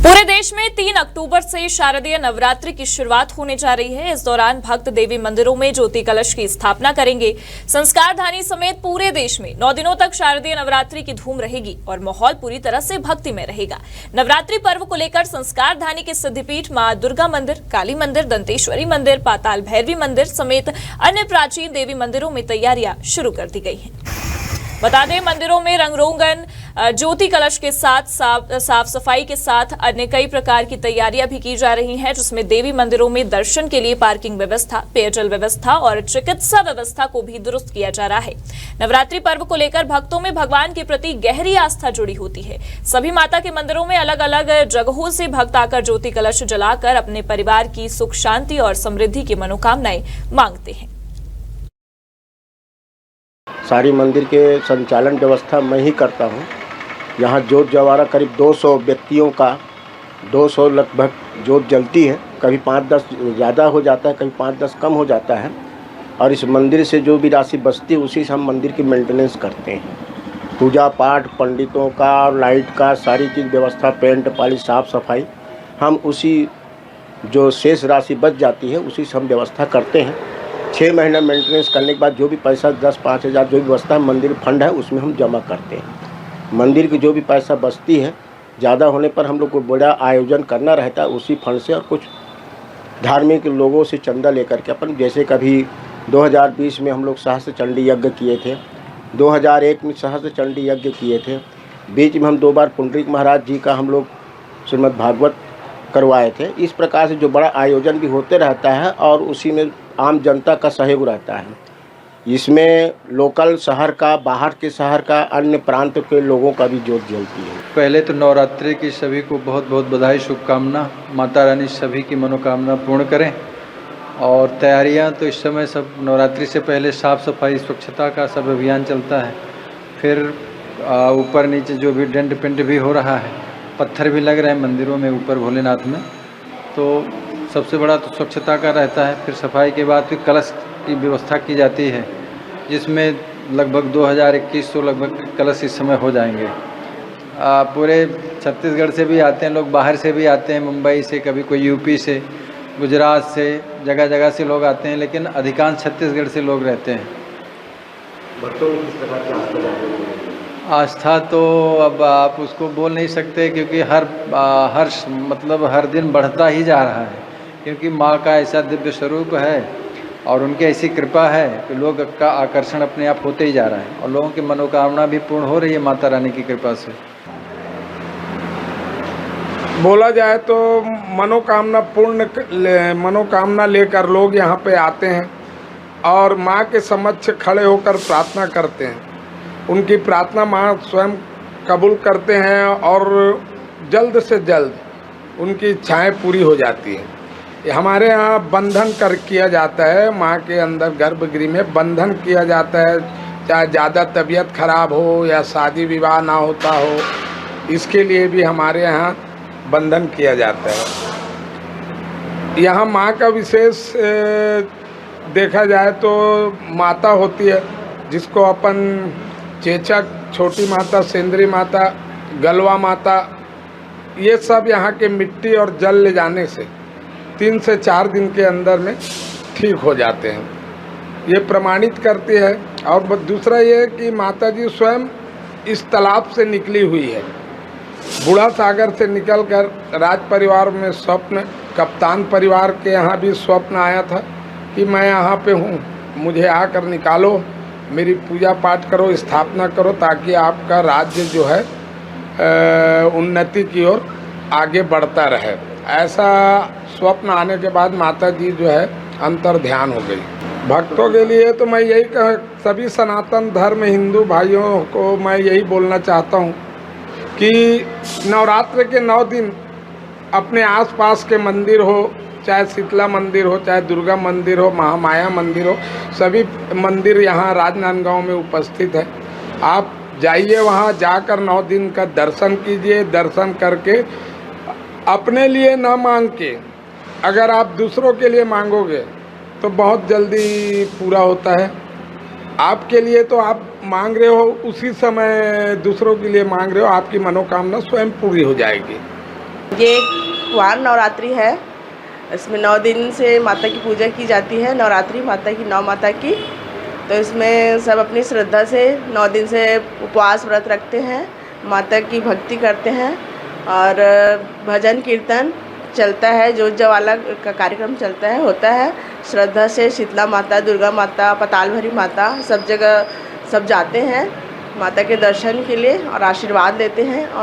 पूरे देश में 3 अक्टूबर से शारदीय नवरात्रि की शुरुआत होने जा रही है। इस दौरान भक्त देवी मंदिरों में ज्योति कलश की स्थापना करेंगे। संस्कारधानी समेत पूरे देश में 9 दिनों तक शारदीय नवरात्रि की धूम रहेगी और माहौल पूरी तरह से भक्ति में रहेगा। नवरात्रि पर्व को लेकर संस्कारधानी के सिद्धिपीठ मां दुर्गा मंदिर, काली मंदिर, दंतेश्वरी मंदिर, पाताल भैरवी मंदिर समेत अन्य प्राचीन देवी मंदिरों में तैयारियां शुरू कर दी गई हैं। बता दें, मंदिरों में रंग रोगन, ज्योति कलश के साथ साफ सफाई के साथ अन्य कई प्रकार की तैयारियां भी की जा रही हैं, जिसमें देवी मंदिरों में दर्शन के लिए पार्किंग व्यवस्था, पेयजल व्यवस्था और चिकित्सा व्यवस्था को भी दुरुस्त किया जा रहा है। नवरात्रि पर्व को लेकर भक्तों में भगवान के प्रति गहरी आस्था जुड़ी होती है। सभी माता के मंदिरों में अलग अलग जगहों से भक्त आकर ज्योति कलश जलाकर अपने परिवार की सुख शांति और समृद्धि की मनोकामनाएं मांगते हैं। सारी मंदिर के संचालन व्यवस्था मैं ही करता हूँ। यहाँ जोत जवारा करीब 200 व्यक्तियों का 200 लगभग जोत जलती है। कभी 5-10 ज़्यादा हो जाता है, कभी 5-10 कम हो जाता है। और इस मंदिर से जो भी राशि बचती है उसी से हम मंदिर की मेंटेनेंस करते हैं। पूजा पाठ, पंडितों का, लाइट का, सारी चीज़ व्यवस्था, पेंट पॉलिश, साफ़ सफाई, हम उसी जो शेष राशि बच जाती है उसी से हम व्यवस्था करते हैं। 6 महीना मेंटेनेंस करने के बाद जो भी पैसा 10-5 हज़ार जो भी बचता है मंदिर फंड है उसमें हम जमा करते हैं। मंदिर की जो भी पैसा बचती है ज़्यादा होने पर हम लोग को बड़ा आयोजन करना रहता है उसी फंड से, और कुछ धार्मिक लोगों से चंदा लेकर के अपन, जैसे कभी 2020 में हम लोग सहस्त्र चंडी यज्ञ किए थे, 2001 में सहस्त्र चंडी यज्ञ किए थे, बीच में हम 2 बार पुंडरीक महाराज जी का हम लोग श्रीमद् भागवत करवाए थे। इस प्रकार से जो बड़ा आयोजन भी होते रहता है और उसी में आम जनता का सहयोग रहता है। इसमें लोकल शहर का, बाहर के शहर का, अन्य प्रांत के लोगों का भी जोत जलती है। पहले तो नवरात्रि की सभी को बहुत बहुत बधाई, शुभकामना। माता रानी सभी की मनोकामना पूर्ण करें। और तैयारियां तो इस समय सब नवरात्रि से पहले साफ़ सफाई, स्वच्छता का सब अभियान चलता है। फिर ऊपर नीचे जो भी डेंट पेंट भी हो रहा है, पत्थर भी लग रहे हैं मंदिरों में ऊपर भोलेनाथ में, तो सबसे बड़ा तो स्वच्छता का रहता है। फिर सफाई के बाद फिर कलश की व्यवस्था की जाती है, जिसमें लगभग 2100 लगभग कलश इस समय हो जाएंगे। पूरे छत्तीसगढ़ से भी आते हैं लोग, बाहर से भी आते हैं, मुंबई से, कभी कोई यूपी से, गुजरात से, जगह जगह से लोग आते हैं, लेकिन अधिकांश छत्तीसगढ़ से लोग रहते हैं। भक्तों को किस प्रकार की आस्था तो अब आप उसको बोल नहीं सकते, क्योंकि हर दिन बढ़ता ही जा रहा है, क्योंकि माँ का ऐसा दिव्य स्वरूप है और उनकी ऐसी कृपा है कि लोग का आकर्षण अपने आप होते ही जा रहा है और लोगों की मनोकामना भी पूर्ण हो रही है माता रानी की कृपा से। बोला जाए तो मनोकामना लेकर लोग यहाँ पे आते हैं और माँ के समक्ष खड़े होकर प्रार्थना करते हैं। उनकी प्रार्थना माँ स्वयं कबूल करते हैं और जल्द से जल्द उनकी इच्छाएं पूरी हो जाती हैं। हमारे यहाँ बंधन किया जाता है, माँ के अंदर गर्भगृह में बंधन किया जाता है, चाहे ज़्यादा तबीयत खराब हो या शादी विवाह ना होता हो, इसके लिए भी हमारे यहाँ बंधन किया जाता है। यहाँ माँ का विशेष देखा जाए तो माता होती है, जिसको अपन चेचक, छोटी माता, सेंद्री माता, गलवा माता, ये सब यहाँ के मिट्टी और जल ले जाने से 3 से 4 दिन के अंदर में ठीक हो जाते हैं, ये प्रमाणित करती है। और दूसरा ये कि माता जी स्वयं इस तालाब से निकली हुई है, बूढ़ा सागर से निकलकर राज परिवार में स्वप्न, कप्तान परिवार के यहाँ भी स्वप्न आया था कि मैं यहाँ पे हूँ, मुझे आकर निकालो, मेरी पूजा पाठ करो, स्थापना करो, ताकि आपका राज्य जो है उन्नति की ओर आगे बढ़ता रहे। ऐसा स्वप्न आने के बाद माता जी जो है अंतर ध्यान हो गई। भक्तों के लिए तो मैं यही सभी सनातन धर्म हिंदू भाइयों को मैं यही बोलना चाहता हूँ कि नवरात्र के 9 दिन अपने आसपास के मंदिर हो, चाहे शीतला मंदिर हो, चाहे दुर्गा मंदिर हो, महामाया मंदिर हो, सभी मंदिर यहाँ राजनांदगांव में उपस्थित है। आप जाइए, वहाँ जाकर 9 दिन का दर्शन कीजिए। दर्शन करके अपने लिए न मांग के अगर आप दूसरों के लिए मांगोगे तो बहुत जल्दी पूरा होता है। आपके लिए तो आप मांग रहे हो, उसी समय दूसरों के लिए मांग रहे हो, आपकी मनोकामना स्वयं पूरी हो जाएगी। ये कुंवार नवरात्रि है। इसमें 9 दिन से माता की पूजा की जाती है। नवरात्रि माता की, 9 माता की। तो इसमें सब अपनी श्रद्धा से 9 दिन से उपवास व्रत रखते हैं, माता की भक्ति करते हैं और भजन कीर्तन चलता है, जोत ज्वाला का कार्यक्रम चलता है, होता है। श्रद्धा से शीतला माता, दुर्गा माता, पताल भरी माता, सब जगह सब जाते हैं माता के दर्शन के लिए और आशीर्वाद लेते हैं और